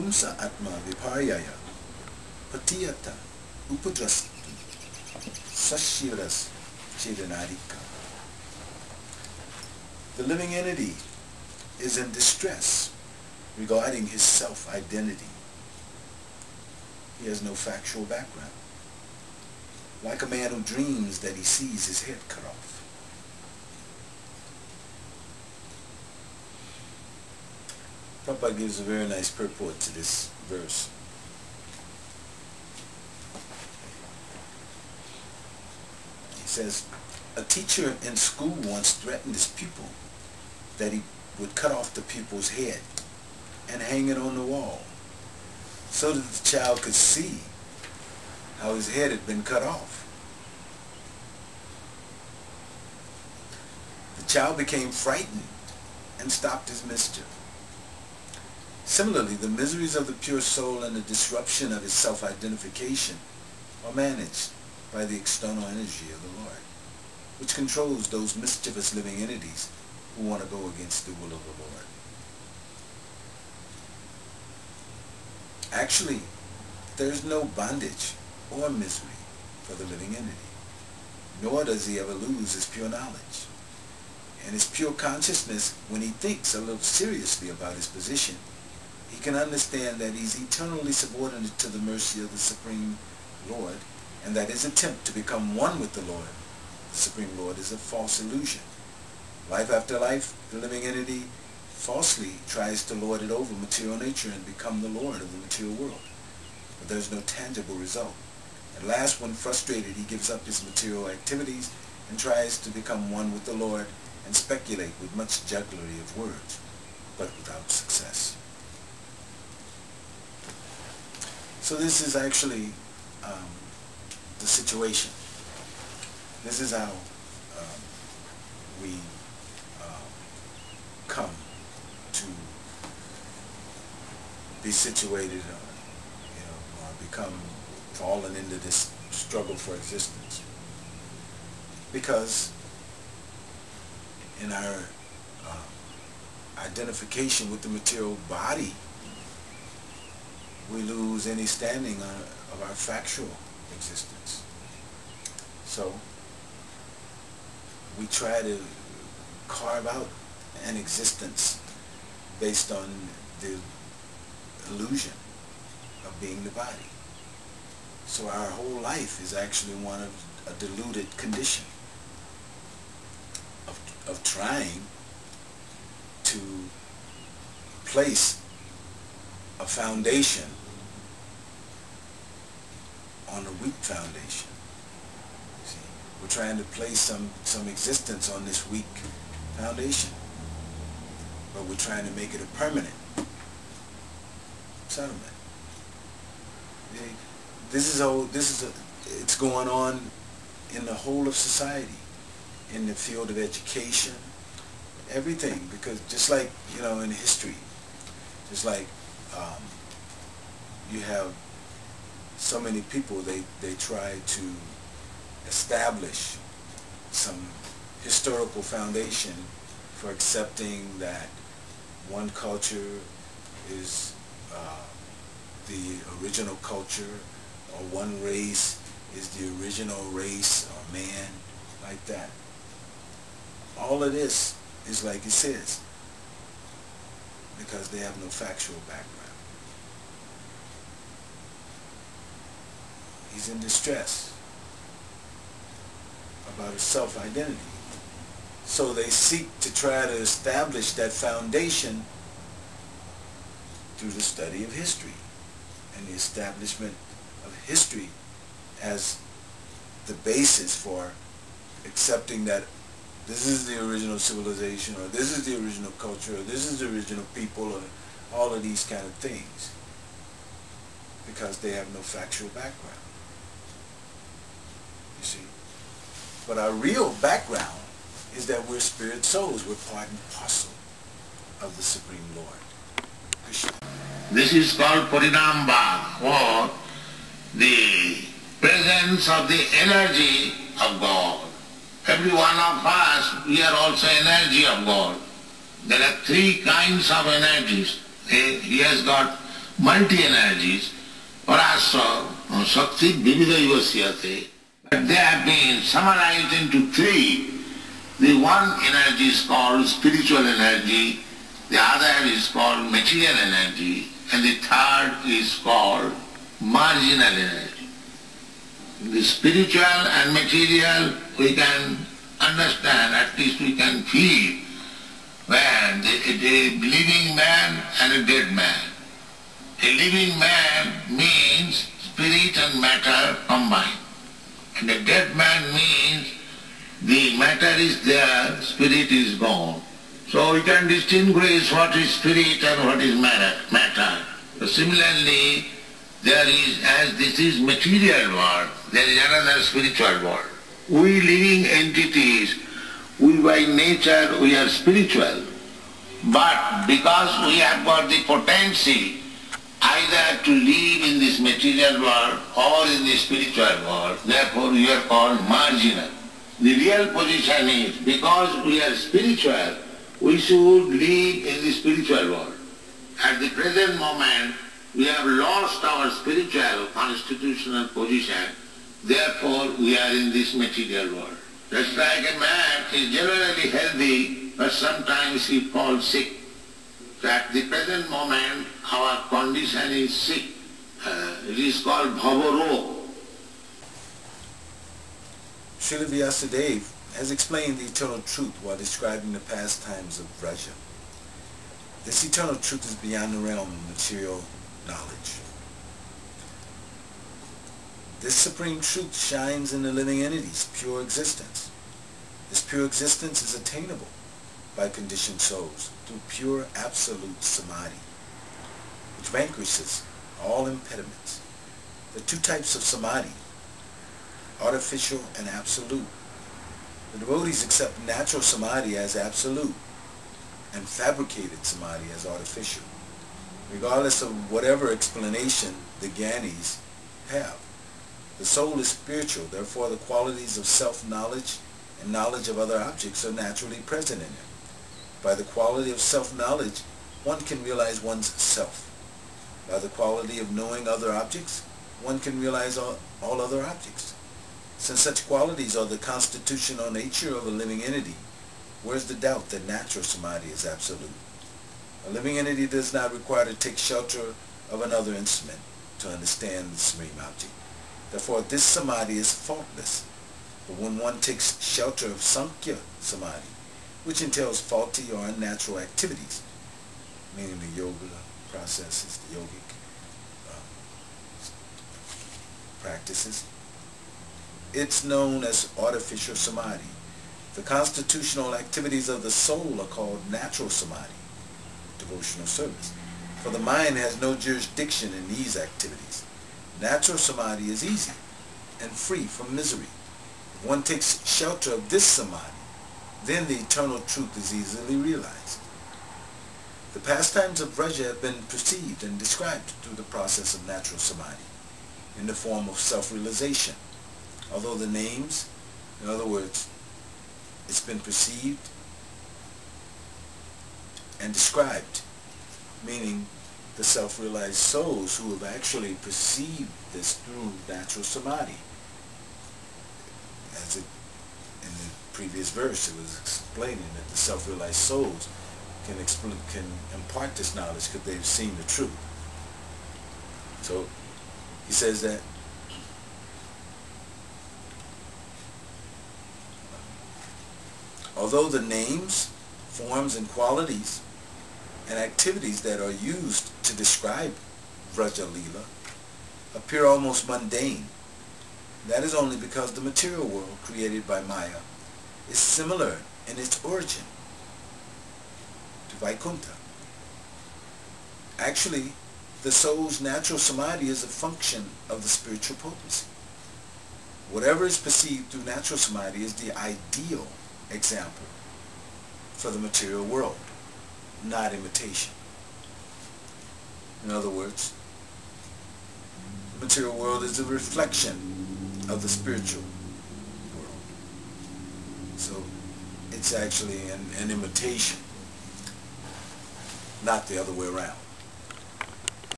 Pumsa atma viparyaya patiyata upadrastu sashiras chedanadika. The living entity is in distress regarding his self-identity. He has no factual background. Like a man who dreams that he sees his head cut off. Prabhupada gives a very nice purport to this verse. He says, a teacher in school once threatened his pupil that he would cut off the pupil's head and hang it on the wall so that the child could see how his head had been cut off. The child became frightened and stopped his mischief. Similarly, the miseries of the pure soul and the disruption of his self-identification are managed by the external energy of the Lord, which controls those mischievous living entities who want to go against the will of the Lord. Actually, there is no bondage or misery for the living entity, nor does he ever lose his pure knowledge. And his pure consciousness, when he thinks a little seriously about his position, he can understand that he's eternally subordinate to the mercy of the Supreme Lord, and that his attempt to become one with the Lord, the Supreme Lord, is a false illusion. Life after life, the living entity falsely tries to lord it over material nature and become the Lord of the material world. But there's no tangible result. At last, when frustrated, he gives up his material activities and tries to become one with the Lord and speculate with much jugglery of words, but without success. So this is actually the situation. This is how we come to be situated, become fallen into this struggle for existence. Because in our identification with the material body, we lose any standing of our factual existence. So we try to carve out an existence based on the illusion of being the body. So our whole life is actually one of a deluded condition of trying to place a foundation on a weak foundation. See, we're trying to place some existence on this weak foundation, but we're trying to make it a permanent settlement. See, it's going on in the whole of society, in the field of education, everything, because just like, in history, just like you have so many people, they try to establish some historical foundation for accepting that one culture is the original culture, or one race is the original race or man, like that. All of this is like it says, because they have no factual background. He's in distress about his self-identity. So they seek to try to establish that foundation through the study of history and the establishment of history as the basis for accepting that this is the original civilization, or this is the original culture, or this is the original people, or all of these kind of things, because they have no factual background. You see? But our real background is that we're spirit souls. We're part and parcel of the Supreme Lord, Krishna. This is called Parinam Bhag, or the presence of the energy of God. Every one of us, we are also energy of God. There are three kinds of energies. He has got multi-energies, parasya, shakti, vividaiva siyate. But they have been summarized into three. The one energy is called spiritual energy, the other is called material energy, and the third is called marginal energy. The spiritual and material we can understand, at least we can feel, when a living man and a dead man. A living man means spirit and matter combined. And a dead man means the matter is there, spirit is gone. So we can distinguish what is spirit and what is matter. So similarly, there is, as this is material world, there is another spiritual world. We living entities, we by nature, we are spiritual. But because we have got the potency either to live in this material world or in the spiritual world, therefore we are called marginal. The real position is, because we are spiritual, we should live in the spiritual world. At the present moment, we have lost our spiritual constitutional position, therefore we are in this material world. Just like a man is generally healthy, but sometimes he falls sick. So at the present moment, our condition is sick. It is called bhavaro. Srila Vyasadeva has explained the eternal truth while describing the pastimes of Vraja. This eternal truth is beyond the realm of material knowledge. This supreme truth shines in the living entity's pure existence. This pure existence is attainable by conditioned souls through pure absolute samadhi, which vanquishes all impediments. The two types of samadhi, artificial and absolute. The devotees accept natural samadhi as absolute and fabricated samadhi as artificial, regardless of whatever explanation the Gyanis have. The soul is spiritual, therefore the qualities of self-knowledge and knowledge of other objects are naturally present in him. By the quality of self-knowledge, one can realize one's self. By the quality of knowing other objects, one can realize all other objects. Since such qualities are the constitutional nature of a living entity, where is the doubt that natural samadhi is absolute? A living entity does not require to take shelter of another instrument to understand the supreme object. Therefore, this samadhi is faultless. But when one takes shelter of Sankhya samadhi, which entails faulty or unnatural activities, meaning the yoga processes, the yogic practices, it's known as artificial samadhi. The constitutional activities of the soul are called natural samadhi, devotional service. For the mind has no jurisdiction in these activities. Natural samadhi is easy and free from misery. If one takes shelter of this samadhi, then the eternal truth is easily realized. The pastimes of Vraja have been perceived and described through the process of natural samadhi in the form of self-realization. Although the names, in other words, it's been perceived and described, meaning the self-realized souls who have actually perceived this through natural samadhi. As it, in the previous verse, it was explaining that the self-realized souls can impart this knowledge because they've seen the truth. So he says that although the names, forms, and qualities and activities that are used to describe Vraja Leela appear almost mundane, that is only because the material world created by Maya is similar in its origin to Vaikuntha. Actually, the soul's natural samadhi is a function of the spiritual potency. Whatever is perceived through natural samadhi is the ideal example for the material world, not imitation. In other words, the material world is a reflection of the spiritual world. So it's actually an imitation, not the other way around.